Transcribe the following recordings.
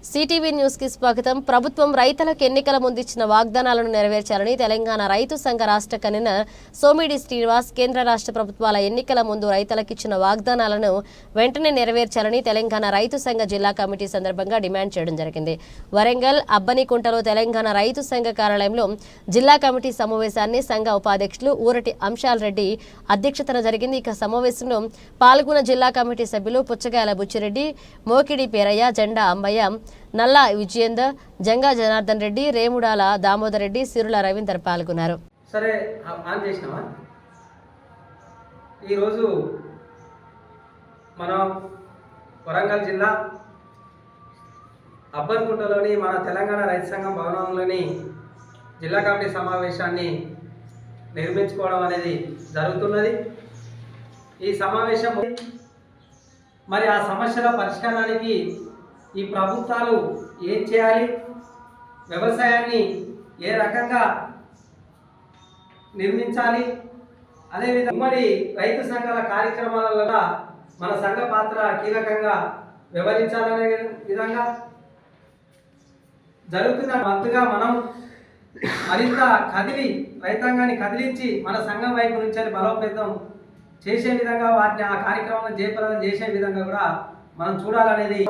CTV news కి స్వాగతం. ప్రభుత్వం రైతులకు ఎన్నికల ముందు ఇచ్చిన వాగ్దానాలను నెరవేర్చాలని తెలంగాణ రైతు సంఘ రాష్ట్ర కన్వీనర్ సోమిడి శ్రీనివాస్ కేంద్ర రాష్ట్ర ప్రభుత్వాల ఎన్నికల ముందు రైతులకు ఇచ్చిన వాగ్దానాలను వెంటనే నెరవేర్చాలని తెలంగాణ రైతు సంఘ జిల్లా కమిటీ సందర్భంగా డిమాండ్ చేయడం జరిగింది. వరంగల్ అబ్బనికుంటలో తెలంగాణ రైతు సంఘ కార్యాలయంలో జిల్లా కమిటీ సమావేశాన్ని సంఘ ఉపాధ్యక్షులు ఊరటి అంశాల్ రెడ్డి అధ్యక్షతన జరిగింది. ఇక సమావేశంలో పాల్గొన్న జిల్లా కమిటీ సభ్యులు పుచ్చగాయల బుచ్చిరెడ్డి, మోకిడి పేరయ్య, జెండా అంబయ్య, నల్ల విజయేందర్, జంగా జనార్దన్ రెడ్డి, రేముడాల దామోదర్ రెడ్డి, సిరుల రవీందర్ పాల్గొన్నారు. సరే ఆన్ చేసినావా? ఈరోజు మనం వరంగల్ జిల్లా అబ్బన్కుంటలోని మన తెలంగాణ రైతు సంఘం భవనంలోని జిల్లా కమిటీ సమావేశాన్ని నిర్మించుకోవడం అనేది జరుగుతున్నది. ఈ సమావేశం మరి ఆ సమస్యల పరిష్కారానికి ఈ ప్రభుత్వాలు ఏం చేయాలి, వ్యవసాయాన్ని ఏ రకంగా నిర్మించాలి, అదేవిధంగా ఉమ్మడి రైతు సంఘాల కార్యక్రమాలలో మన సంఘ పాత్ర కీలకంగా వ్యవహరించాలనే విధంగా జరుగుతున్న వంతుగా మనం మరింత కదిలి రైతాంగాన్ని కదిలించి మన సంఘం వైపు నుంచి బలోపేతం చేసే విధంగా వాటిని ఆ కార్యక్రమాలను జయప్రదం చేసే విధంగా కూడా మనం చూడాలనేది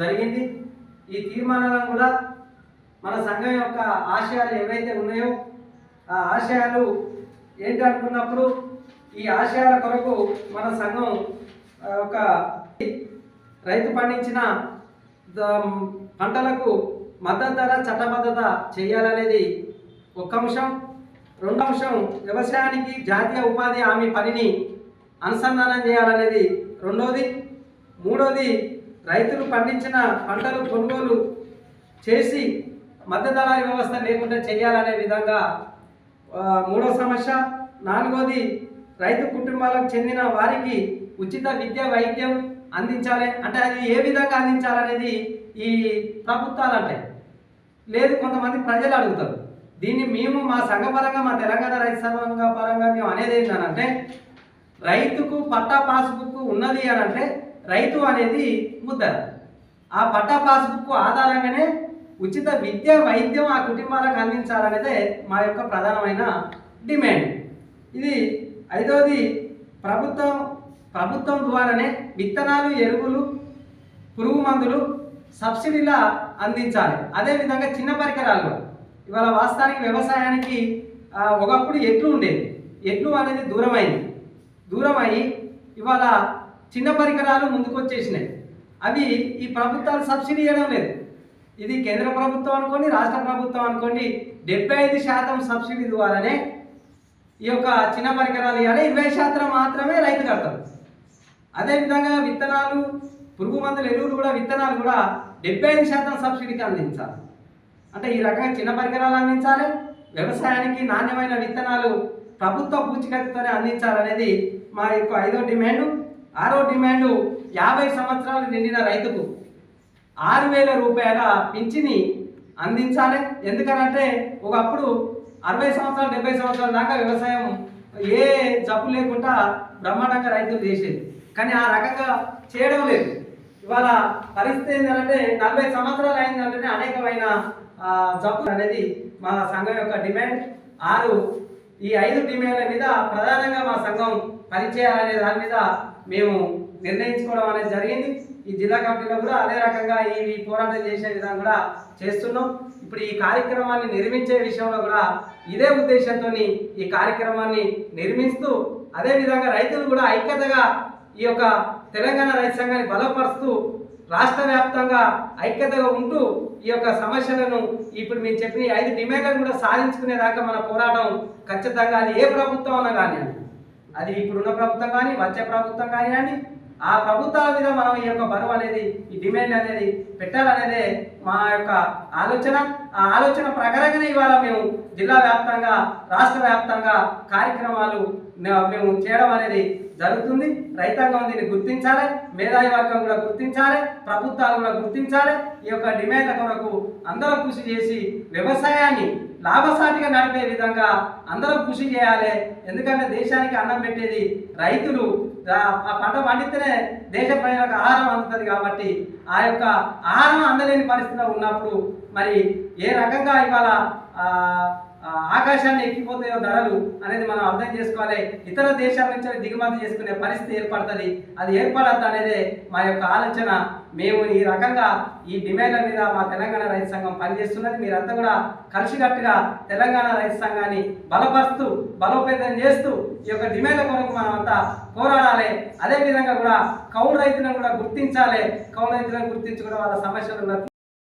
జరిగింది. ఈ తీర్మానాలను కూడా మన సంఘం యొక్క ఆశయాలు ఏవైతే ఉన్నాయో ఆ ఆశయాలు ఏంటి అనుకున్నప్పుడు ఈ ఆశయాల కొరకు మన సంఘం ఒక రైతు పండించిన పంటలకు మద్దతు ధర చట్టబద్ధత చేయాలనేది ఒక అంశం. రెండో అంశం, వ్యవసాయానికి జాతీయ ఉపాధి హామీ పనిని అనుసంధానం చేయాలనేది రెండోది. మూడోది, రైతులు పండించిన పంటలు కొనుగోలు చేసి మద్దతు దళారీ వ్యవస్థ లేకుండా చేయాలనే విధంగా మూడో సమస్య. నాలుగోది, రైతు కుటుంబాలకు చెందిన వారికి ఉచిత విద్య వైద్యం అందించాలి. అంటే అది ఏ విధంగా అందించాలనేది ఈ ప్రభుత్వాలు అంటాయి, లేదు కొంతమంది ప్రజలు అడుగుతారు. దీన్ని మేము మా సంఘపరంగా మా తెలంగాణ రైతు సంఘ పరంగా మేము అనేది ఏంటంటే, రైతుకు పట్టా పాస్బుక్ ఉన్నది అని అంటే రైతు అనేది ముద్ర. ఆ పట్టా పాస్బుక్ ఆధారంగానే ఉచిత విద్య వైద్యం ఆ కుటుంబాలకు అందించాలనేదే మా యొక్క ప్రధానమైన డిమాండ్. ఇది ఐదోది, ప్రభుత్వం ద్వారానే విత్తనాలు, ఎరువులు, పురుగు మందులు సబ్సిడీలా అందించాలి. అదేవిధంగా చిన్న పరికరాలు ఇవాళ వాస్తవానికి వ్యవసాయానికి ఒకప్పుడు ఎడ్లు ఉండేది, ఎడ్లు అనేది దూరమయ్యి ఇవాళ చిన్న పరికరాలు ముందుకు వచ్చేసినాయి. అవి ఈ ప్రభుత్వాలు సబ్సిడీ ఇవ్వడం లేదు. ఇది కేంద్ర ప్రభుత్వం అనుకోండి, రాష్ట్ర ప్రభుత్వం అనుకోండి, 75% సబ్సిడీ ద్వారానే ఈ యొక్క చిన్న పరికరాలు ఇవ్వాలి. 20% మాత్రమే రైతు కడతారు. అదేవిధంగా విత్తనాలు, పురుగు మందులు, ఎరువులు కూడా విత్తనాలు కూడా 75% సబ్సిడీకి అందించాలి. అంటే ఈ రకంగా చిన్న పరికరాలు అందించాలి, వ్యవసాయానికి నాణ్యమైన విత్తనాలు ప్రభుత్వ పూచికత్తుతోనే అందించాలనేది మా యొక్క 5వ డిమాండు. 6వ డిమాండు, 50 సంవత్సరాలు నిండిన రైతుకు 6,000 రూపాయల పింఛని అందించాలి. ఎందుకనంటే ఒకప్పుడు 60 సంవత్సరాలు 70 సంవత్సరాల దాకా వ్యవసాయం ఏ జబ్బు లేకుండా బ్రహ్మాండంగా రైతులు చేసేది, కానీ ఆ రకంగా చేయడం లేదు. ఇవాళ పరిస్థితి ఏంటంటే 40 సంవత్సరాలు అయిందంటేనే అనేకమైన జబ్బు అనేది మా సంఘం యొక్క డిమాండ్. 6 ఈ 5 డిమాండ్ల మీద ప్రధానంగా మా సంఘం పనిచేయాలనే దాని మీద మేము నిర్ణయించుకోవడం అనేది జరిగింది. ఈ జిల్లా కమిటీలో కూడా అదే రకంగా ఈ పోరాటం చేసే విధంగా కూడా చేస్తున్నాం. ఇప్పుడు ఈ కార్యక్రమాన్ని నిర్మించే విషయంలో కూడా ఇదే ఉద్దేశంతో ఈ కార్యక్రమాన్ని నిర్మిస్తూ, అదేవిధంగా రైతులు కూడా ఐక్యతగా ఈ యొక్క తెలంగాణ రైతు సంఘాన్ని బలపరుస్తూ రాష్ట్ర వ్యాప్తంగా ఐక్యతగా ఉంటూ ఈ యొక్క సమస్యలను ఇప్పుడు మేము చెప్పిన 5 డిమాండ్లను కూడా సాధించుకునేదాకా మన పోరాటం ఖచ్చితంగా, అది ఏ ప్రభుత్వం అన్నా కానివ్వండి, అది ఇప్పుడున్న ప్రభుత్వం కానీ వచ్చే ప్రభుత్వం కానివ్వండి, ఆ ప్రభుత్వాల మీద మనం ఈ యొక్క బరువు అనేది, ఈ డిమాండ్ అనేది పెట్టాలనేదే మా యొక్క ఆలోచన. ఆ ఆలోచన ప్రకారంగానే ఇవాళ మేము జిల్లా వ్యాప్తంగా, రాష్ట్ర వ్యాప్తంగా కార్యక్రమాలు మేము చేయడం అనేది జరుగుతుంది. రైతాంగం దీన్ని గుర్తించాలి, మేధావి వర్గం కూడా గుర్తించాలి, ప్రభుత్వాలు కూడా గుర్తించాలి. ఈ యొక్క డిమాండ్ల కొరకు అందరూ కృషి చేసి వ్యవసాయాన్ని లాభసాటిగా నడిపే విధంగా అందరూ కృషి చేయాలి. ఎందుకంటే దేశానికి అన్నం పెట్టేది రైతులు. ఆ పంట పండితేనే దేశ ప్రజలకు ఆహారం అందుతుంది. కాబట్టి ఆ యొక్క ఆహారం అందలేని పరిస్థితిలో ఉన్నప్పుడు మరి ఏ రకంగా ఇవాళ ఆకాశాన్ని ఎక్కిపోతాయో ధరలు అనేది మనం అర్థం చేసుకోవాలి. ఇతర దేశాల నుంచి దిగుమతి చేసుకునే పరిస్థితి ఏర్పడుతుంది. అది ఏర్పడద్దు అనేది మా యొక్క ఆలోచన. మేము ఈ రకంగా ఈ డిమాండ్ల మీద మా తెలంగాణ రైతు సంఘం పనిచేస్తున్నది. మీరంతా కూడా కలిసికట్టుగా తెలంగాణ రైతు సంఘాన్ని బలపరుస్తూ బలోపేతం చేస్తూ ఈ యొక్క డిమాండ్ల కొరకు మనం అంతా పోరాడాలి. అదేవిధంగా కూడా కౌలు రైతులను కూడా గుర్తించాలి. కౌలు రైతులను గుర్తించి కూడా వాళ్ళ సమస్యలు